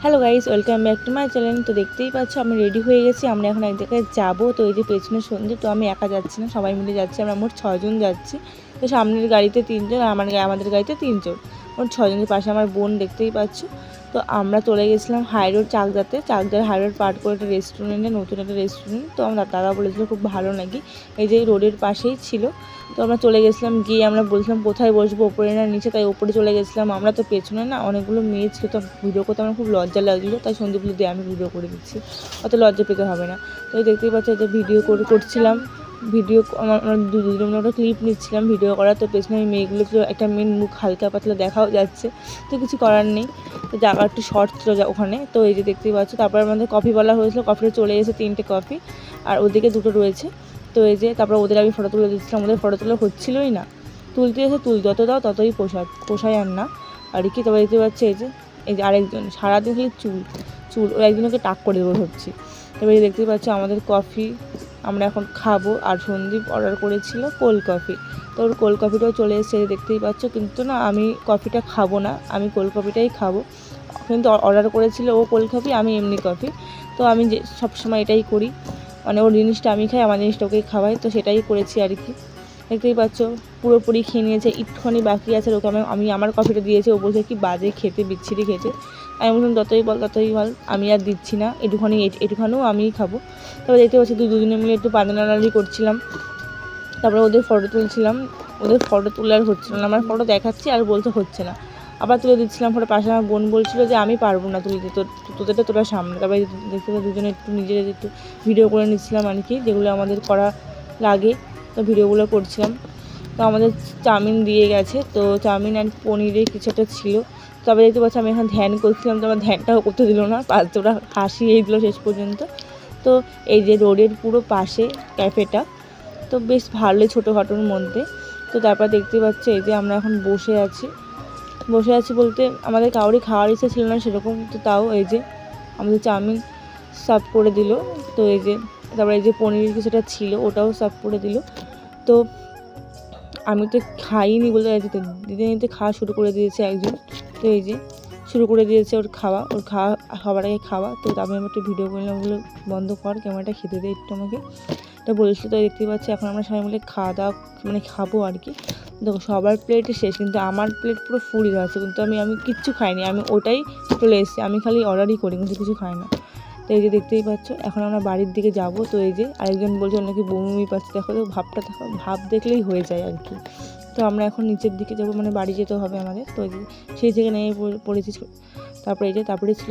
Hello guys, welcome back to my channel. তো দেখতেই পাচ্ছ আমি রেডি হয়ে গেছি। আমরা এখন এক জায়গায় যাবো। তো এই যে পেছনে সন্ধে, তো আমি একা যাচ্ছি না, সবাই মিলে যাচ্ছি। আমরা মোট 6 জন যাচ্ছি। তো সামনের গাড়িতে 3 জন, আমাদের গাড়িতে 3 জন, মোট 6 জনের। পাশে আমার বোন দেখতেই পাচ্ছ। তো আমরা চলে গেছিলাম হাই রোড চাকদাতে। চাকদার হাই রোড পার করে একটা রেস্টুরেন্টে, নতুন একটা রেস্টুরেন্ট। তো আমার দাদা বলেছিল খুব ভালো নাকি, এই যে রোডের পাশেই ছিল। তো আমরা চলে গেছিলাম, গিয়ে আমরা বলছিলাম কোথায় বসবো, ওপরে না নিচে, তাই ওপরে চলে গেছিলাম। আমরা তো পেছনে না অনেকগুলো মেয়ে ছিল, তো ভিডিও করতে আমার খুব লজ্জা লাগছিলো, তাই সন্দীপ বলে দিয়ে আমি ভিডিও করে দিচ্ছি, অত লজ্জা পেতে হবে না। তো দেখতেই পাচ্ছি যে ভিডিও করছিলাম, ভিডিও আমরা দুজন একটা ক্লিপ নিচ্ছিলাম ভিডিও করা। তো পেছনে ওই মেয়েগুলো ছিল, একটা মেয়ের মুখ হালকা পাতলা দেখাও যাচ্ছে, তো কিছু করার নেই। তো জায়গা একটু শর্ট ছিল ওখানে। তো এই যে দেখতেই পাচ্ছ, তারপর আমাদের কফি বলা হয়েছিল, কফিটা চলে এসে 3টে কফি, আর ওদিকে 2টো রয়েছে। তো এই যে তারপর ওদের আমি ফটো তুলে দিচ্ছিলাম, ওদের ফটো তোলা হচ্ছিলোই না, তুলতে এসে যত দাও ততই পোষায় আর না আর কি। তবে দেখতে পাচ্ছি এই যে আরেকজন সারাদিন খালি চুল ও একজনকে টাক করে দেবো ভাবছি। তবে দেখতেই পাচ্ছি আমাদের কফি আমরা এখন খাবো। আর সন্দীপ অর্ডার করেছিল কোল্ড কফি, তো ওর কোল্ড কফিটাও চলে এসেছে দেখতেই পাচ্ছ। কিন্তু না, আমি কফিটা খাবো না, আমি কোল্ড কফিটাই খাবো। কিন্তু অর্ডার করেছিল ও কোল্ড কফি, আমি এমনি কফি। তো আমি যে সবসময় এটাই করি, মানে ওর জিনিসটা আমি খাই, আমার জিনিসটা ওকে খাওয়াই, তো সেটাই করেছি আর কি। দেখতেই পাচ্ছ পুরোপুরি খেয়ে নিয়েছে, একটুখানি বাকি আছে। ওকে আমি আমার কফিটা দিয়েছি, ও বলছে কি বাজে খেতে, বিচ্ছিরি খেতে। আমি বললাম যতই বল, আমি আর দিচ্ছি না, একটুখানিও আমিই খাবো। তারপর দেখতে পাচ্ছি দুজনে মিলে একটু পাদানাড়াড়ি করছিলাম। তারপরে ওদের ফটো তুলছিলাম, ওদের ফটো তুলে আর হচ্ছিল না, আমার ফটো দেখাচ্ছি আর বলতে হচ্ছে না, আবার তুলে দিচ্ছিলাম ফটো। পাশে আমার বোন বলছিল যে আমি পারবো না তুলতে, তোদেরটা তোলার সামনে। তারপরে দেখতে দুজনে একটু নিজেরা একটু ভিডিও করে নিচ্ছিলাম আর কি, যেগুলো আমাদের করা লাগে, তো ভিডিওগুলো করছিলাম। তো আমাদের চাউমিন দিয়ে গেছে, তো চাউমিন অ্যান্ড পনিরের কিছু একটা ছিল। তবে দেখতে পাচ্ছি আমি এখন ধ্যান করছিলাম, তো আমার ধ্যানটাও করতে দিল না, ওরা হাসিয়েই দিল শেষ পর্যন্ত। তো এই যে রোডের পুরো পাশে ক্যাফেটা, তো বেশ ভালোই ছোটোখাটোর মধ্যে। তো তারপর দেখতে পাচ্ছি এই যে আমরা এখন বসে আছি বলতে আমাদের কাউরই খাওয়ার ইচ্ছা ছিল না সেরকম, তো তাও এই যে আমাদের চাউমিন সার্ভ করে দিল। তো এই যে তারপরে এই যে পনিরের কিছুটা ছিল, ওটাও সার্ভ করে দিল। তো আমি তো খাইনি বলে দিদি খাওয়া শুরু করে দিয়েছে একজন। তো এই যে শুরু করে দিয়েছে ওর খাবার আগে খাওয়া। তো আমি একটু ভিডিও করলাম, বলে বন্ধ কর ক্যামেরাটা, খেতে দে একটু আমাকে, এটা বলেছিল। তো দেখতেই পাচ্ছি এখন আমরা সবাই মিলে খাওয়া দাওয়া মানে খাবো আর কি। দেখো সবার প্লেটে শেষ, কিন্তু আমার প্লেট পুরো ফুল আছে, কিন্তু আমি কিচ্ছু খাইনি, আমি ওটাই চলে এসেছি, আমি খালি অর্ডারই করি, কিন্তু কিছু খাই না। তো এই যে দেখতেই পাচ্ছ এখন আমরা বাড়ির দিকে যাব। তো এই যে আরেকজন বলছে নাকি বমি পাচ্ছে, দেখো ভাব দেখলেই হয়ে যায় আর কি। তো আমরা এখন নিচের দিকে যাবো, মানে বাড়ি যেতে হবে আমাদের। তো সেই জায়গায় নেমে পড়েছি। তারপরে ছিল